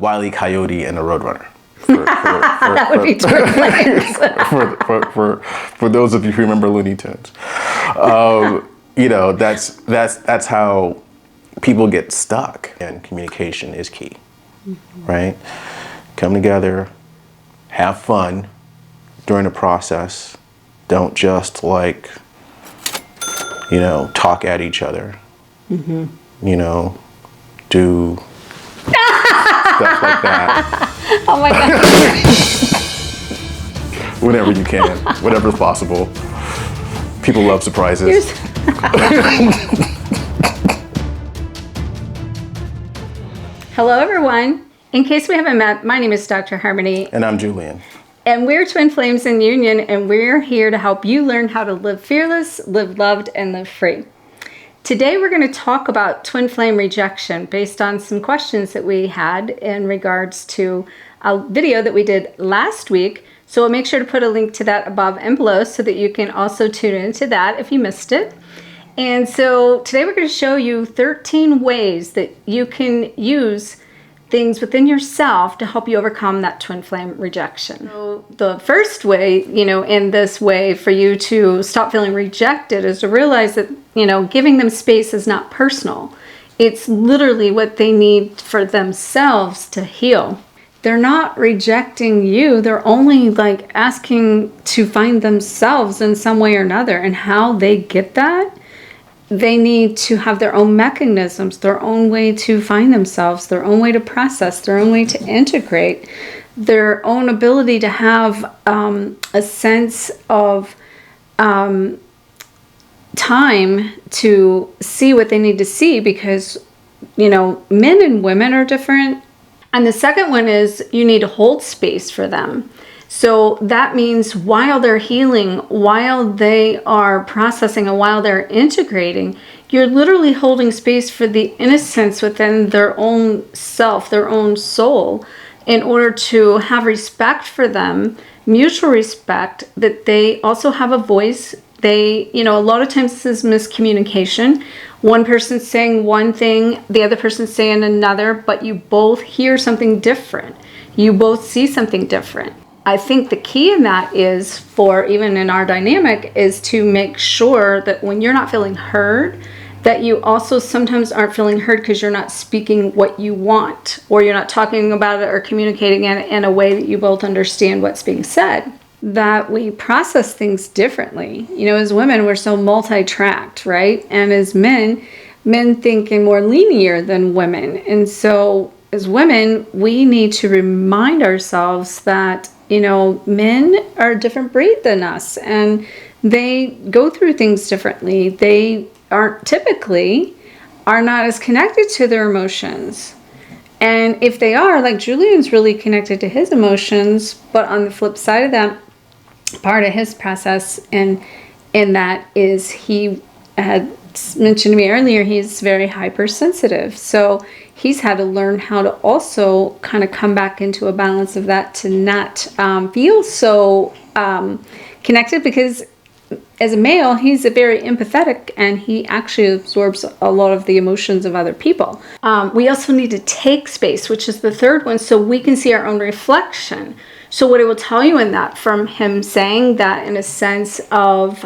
Wile E. Coyote and a Roadrunner. That would be twin flames. For those of you who remember Looney Tunes, you know, that's how people get stuck. And communication is key, right? Come together, have fun during the process. Don't just like, you know, talk at each other. You know, do stuff like that. Oh my God. Whenever you can, whatever's possible. People love surprises. Hello, everyone. In case we haven't met, my name is Dr. Harmony. And I'm Julian. And we're Twin Flames in Union, and we're here to help you learn how to live fearless, live loved, and live free. Today, we're going to talk about twin flame rejection based on some questions that we had in regards to a video that we did last week. So we'll make sure to put a link to that above and below so that you can also tune into that if you missed it. And so today we're going to show you 13 ways that you can use things within yourself to help you overcome that twin flame rejection. So the first way, you know, in this way for you to stop feeling rejected is to realize that, you know, giving them space is not personal. It's literally what they need for themselves to heal. They're not rejecting you. They're only like asking to find themselves in some way or another, and how they get that, they need to have their own mechanisms, their own way to find themselves, their own way to process, their own way to integrate, their own ability to have a sense of time to see what they need to see, because, you know, men and women are different. And the second one is you need to hold space for them. So that means while they're healing, while they are processing, and while they're integrating, you're literally holding space for the innocence within their own self, their own soul, in order to have respect for them, mutual respect, that they also have a voice. They, you know, a lot of times this is miscommunication. One person's saying one thing, the other person's saying another, but you both hear something different. You both see something different. I think the key in that is, for even in our dynamic, is to make sure that when you're not feeling heard, that you also sometimes aren't feeling heard because you're not speaking what you want, or you're not talking about it or communicating it in a way that you both understand what's being said. That we process things differently. You know, as women, we're so multi-tracked, right? And as men think in more linear than women. And so as women, we need to remind ourselves that, you know, men are a different breed than us, and they go through things differently. They aren't typically are not as connected to their emotions. And if they are, like Julian's really connected to his emotions, but on the flip side of that, part of his process and in that is, he had mentioned to me earlier, he's very hypersensitive. So he's had to learn how to also kind of come back into a balance of that, to not feel so connected, because as a male, he's a very empathetic, and he actually absorbs a lot of the emotions of other people. We also need to take space, which is the third one, so we can see our own reflection. So what I will tell you in that, from him saying that in a sense of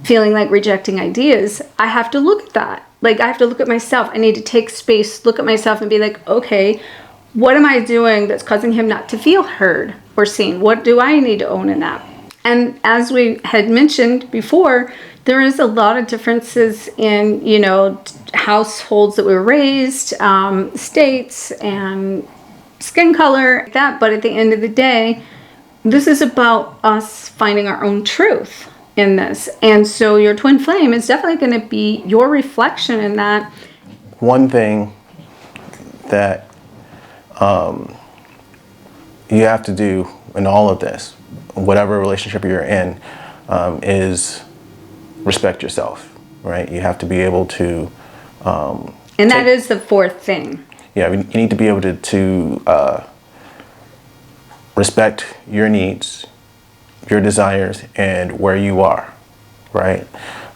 feeling like rejecting ideas, I have to look at that. Like, I have to look at myself. I need to take space, look at myself, and be like, okay, what am I doing that's causing him not to feel heard or seen? What do I need to own in that? And as we had mentioned before, there is a lot of differences in, you know, households that we were raised, states, and skin color, like that. But at the end of the day, this is about us finding our own truth in this. And so your twin flame is definitely going to be your reflection in that. One thing that you have to do in all of this, whatever relationship you're in, is respect yourself, right? You have to be able to... and that is the fourth thing. Yeah, you need to be able to respect your needs, your desires, and where you are, right?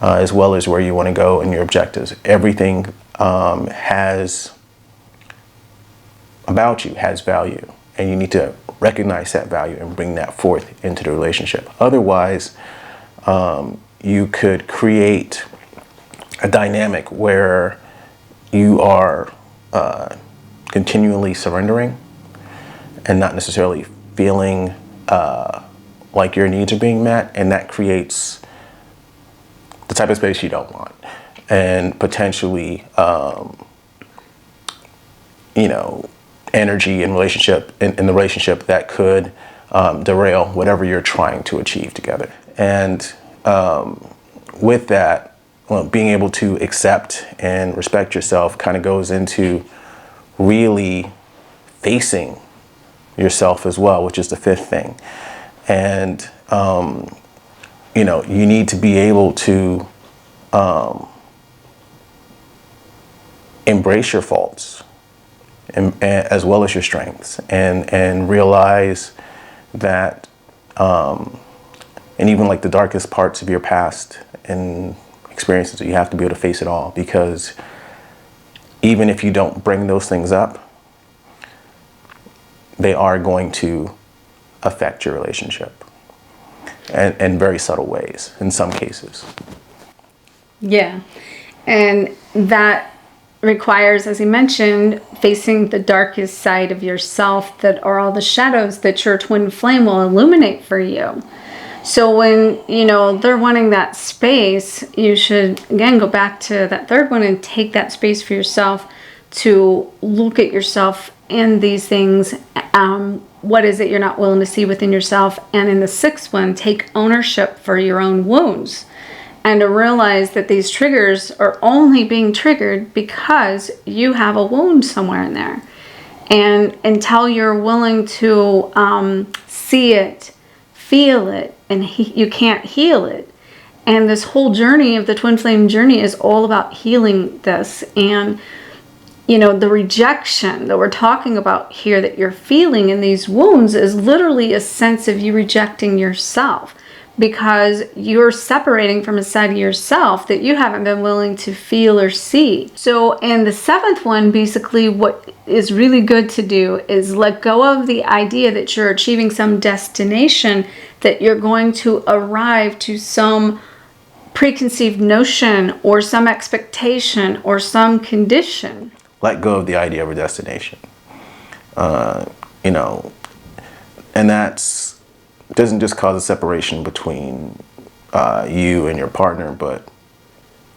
As well as where you want to go and your objectives. Everything has a about you has value, and you need to recognize that value and bring that forth into the relationship. Otherwise, you could create a dynamic where you are continually surrendering and not necessarily feeling like your needs are being met, and that creates the type of space you don't want, and potentially energy in relationship in the relationship that could derail whatever you're trying to achieve together. And with that, well, being able to accept and respect yourself kind of goes into really facing yourself as well, which is the fifth thing. And you need to be able to embrace your faults and as well as your strengths, and realize that and even like the darkest parts of your past and experiences, you have to be able to face it all, because even if you don't bring those things up, they are going to affect your relationship in very subtle ways in some cases. Yeah. And that requires, as you mentioned, facing the darkest side of yourself, that are all the shadows that your twin flame will illuminate for you. So when, they're wanting that space, you should, again, go back to that third one and take that space for yourself to look at yourself in these things. What is it you're not willing to see within yourself? And in the sixth one, take ownership for your own wounds, and to realize that these triggers are only being triggered because you have a wound somewhere in there. And until you're willing to see it, feel it, and you can't heal it. And this whole journey of the twin flame journey is all about healing this. And the rejection that we're talking about here that you're feeling in these wounds is literally a sense of you rejecting yourself, because you're separating from a side of yourself that you haven't been willing to feel or see. So in the seventh one, basically what is really good to do is let go of the idea that you're achieving some destination, that you're going to arrive to some preconceived notion or some expectation or some condition. Let go of the idea of a destination. And that's doesn't just cause a separation between you and your partner, but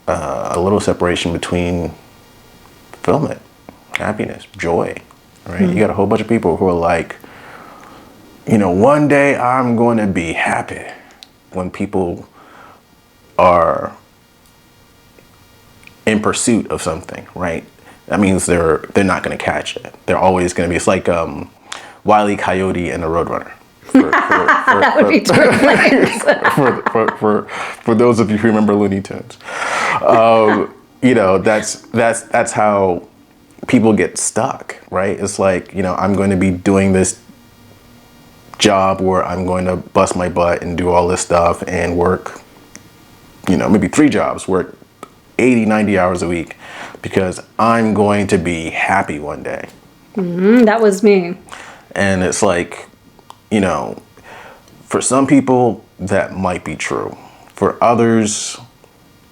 a little separation between fulfillment, happiness, joy, right? Mm-hmm. You got a whole bunch of people who are like, one day I'm going to be happy. When people are in pursuit of something, right? That means they're not going to catch it. They're always going to be. It's like Wile E. Coyote and the Roadrunner. That would be for those of you who remember Looney Tunes, that's how people get stuck, right? It's like, I'm going to be doing this job where I'm going to bust my butt and do all this stuff and work, maybe 3 jobs, work 80, 90 hours a week, because I'm going to be happy one day. Mm-hmm, that was me. And it's like, for some people that might be true. For others,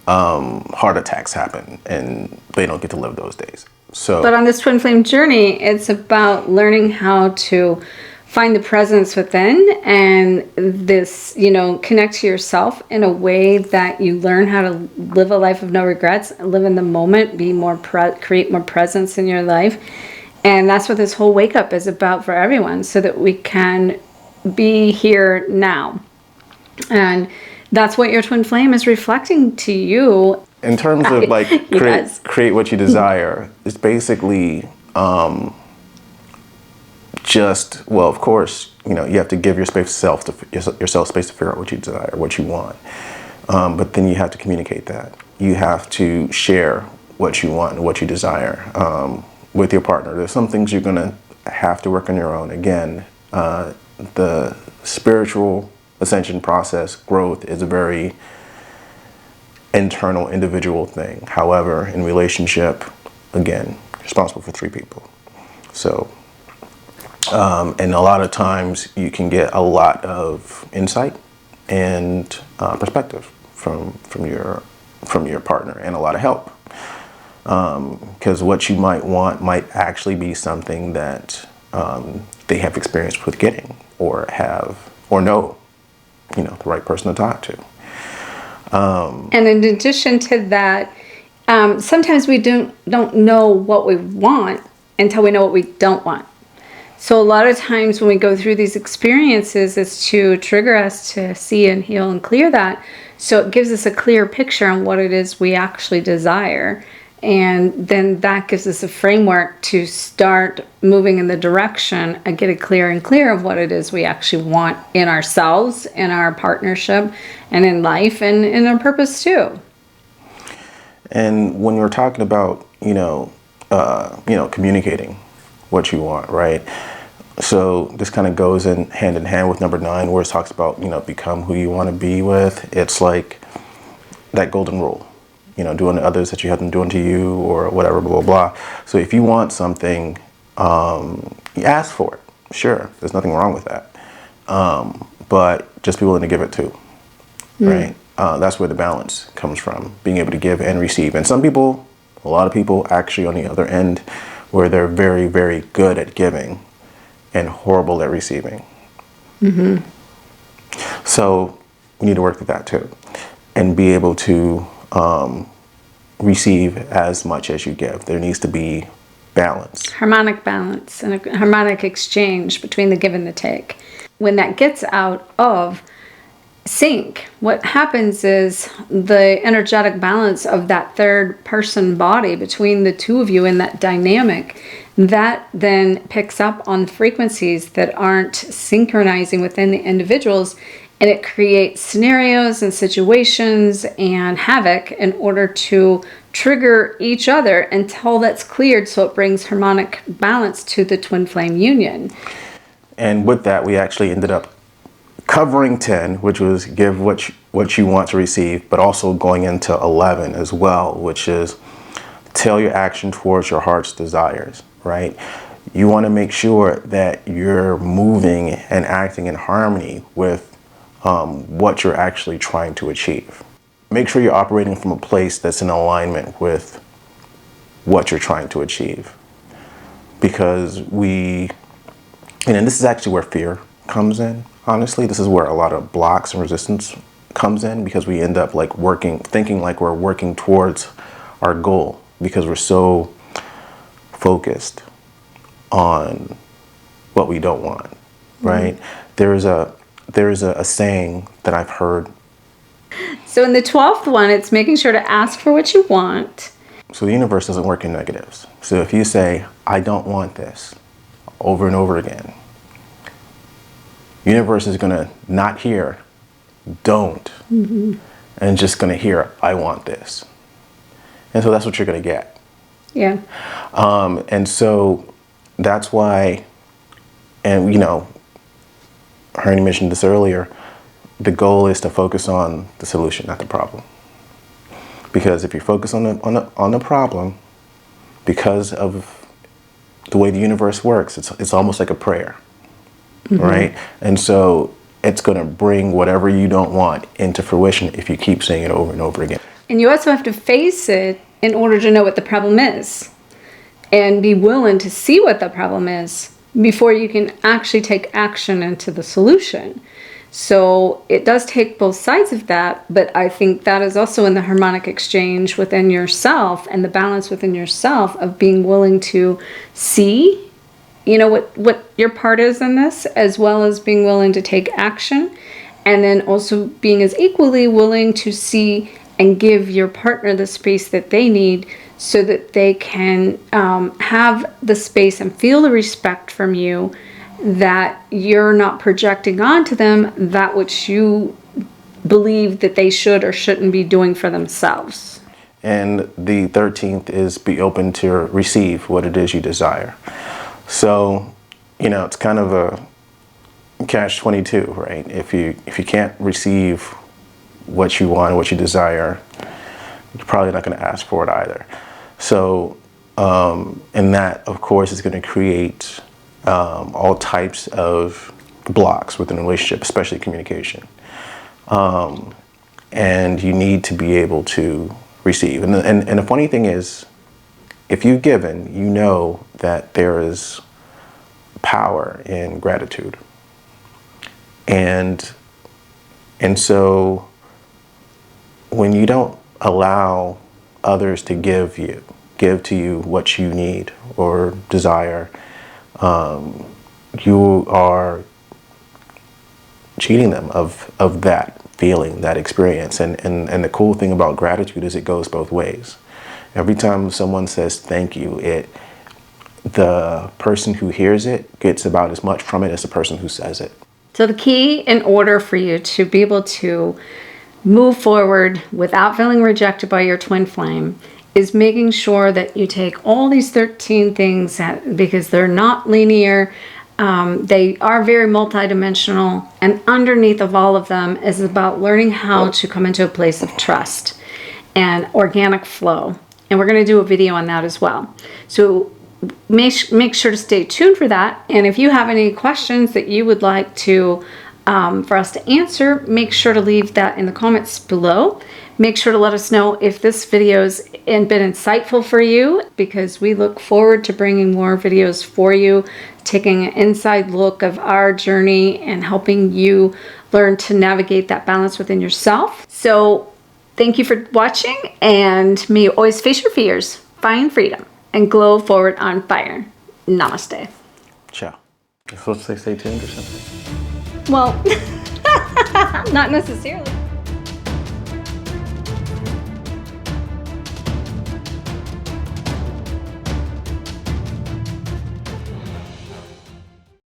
heart attacks happen and they don't get to live those days. But on this twin flame journey, it's about learning how to find the presence within, and this, connect to yourself in a way that you learn how to live a life of no regrets, live in the moment, be more create more presence in your life. And that's what this whole wake up is about for everyone, so that we can be here now. And that's what your twin flame is reflecting to you. In terms of create what you desire, it's basically of course, you have to give yourself space to figure out what you desire, what you want. But then you have to communicate that. You have to share what you want and what you desire with your partner. There's some things you're going to have to work on your own. Again, the spiritual ascension process, growth, is a very internal, individual thing. However, in relationship, again, you're responsible for 3 people. So And a lot of times you can get a lot of insight and perspective from your partner, and a lot of help. Because what you might want might actually be something that they have experience with getting, or know, the right person to talk to. And in addition to that, sometimes we don't know what we want until we know what we don't want. So a lot of times when we go through these experiences, it's to trigger us to see and heal and clear that. So it gives us a clear picture on what it is we actually desire. And then that gives us a framework to start moving in the direction and get it clear and clear of what it is we actually want in ourselves, in our partnership, and in life, and in our purpose too. And when we're talking about, communicating what you want, right? So this kind of goes in hand with number 9, where it talks about, become who you want to be with. It's like that golden rule, doing to others that you have them doing to you, or whatever, blah, blah, blah. So if you want something, you ask for it. Sure, there's nothing wrong with that. But just be willing to give it too, right? That's where the balance comes from, being able to give and receive. And a lot of people actually on the other end, where they're very, very good at giving and horrible at receiving. So we need to work with that too, and be able to receive as much as you give. There needs to be balance. Harmonic balance and a harmonic exchange between the give and the take. When that gets out of sync, what happens is the energetic balance of that third person body between the two of you in that dynamic, that then picks up on frequencies that aren't synchronizing within the individuals, and it creates scenarios and situations and havoc in order to trigger each other until that's cleared, so it brings harmonic balance to the twin flame union. And with that, we actually ended up covering 10, which was give what you want to receive, but also going into 11 as well, which is tail your action towards your heart's desires, right? You want to make sure that you're moving and acting in harmony with what you're actually trying to achieve. Make sure you're operating from a place that's in alignment with what you're trying to achieve. Because and this is actually where fear comes in. Honestly, this is where a lot of blocks and resistance comes in, because we end up thinking like we're working towards our goal, because we're so focused on what we don't want, right? There is a saying that I've heard. So in the 12th one, it's making sure to ask for what you want. So the universe doesn't work in negatives. So if you say, I don't want this, over and over again, universe is going to not hear don't, and just going to hear I want this. And so that's what you're going to get. Yeah. And so that's why, and Hernie mentioned this earlier, the goal is to focus on the solution, not the problem. Because if you focus on the problem, because of the way the universe works, it's almost like a prayer. Right? And so it's going to bring whatever you don't want into fruition if you keep saying it over and over again. And you also have to face it in order to know what the problem is, and be willing to see what the problem is before you can actually take action into the solution. So it does take both sides of that, but I think that is also in the harmonic exchange within yourself and the balance within yourself of being willing to see what your part is in this, as well as being willing to take action, and then also being as equally willing to see and give your partner the space that they need, so that they can have the space and feel the respect from you, that you're not projecting onto them that which you believe that they should or shouldn't be doing for themselves. And the 13th is be open to receive what it is you desire. So, it's kind of a catch-22, right? If you can't receive what you want, what you desire, you're probably not going to ask for it either. So, and that, of course, is going to create all types of blocks within a relationship, especially communication. And you need to be able to receive. And the funny thing is, if you've given, you know that there is power in gratitude. And so when you don't allow others to give to you what you need or desire, you are cheating them of that feeling, that experience. And the cool thing about gratitude is it goes both ways. Every time someone says thank you, the person who hears it gets about as much from it as the person who says it. So the key in order for you to be able to move forward without feeling rejected by your twin flame is making sure that you take all these 13 things because they're not linear. They are very multidimensional, and underneath of all of them is about learning how to come into a place of trust and organic flow. And we're going to do a video on that as well. So make sure to stay tuned for that. And if you have any questions that you would like to for us to answer, make sure to leave that in the comments below. Make sure to let us know if this video's been insightful for you, because we look forward to bringing more videos for you, taking an inside look of our journey and helping you learn to navigate that balance within yourself. So thank you for watching, and may you always face your fears, find freedom, and glow forward on fire. Namaste. Ciao. You're supposed to say stay tuned or something? Well, not necessarily.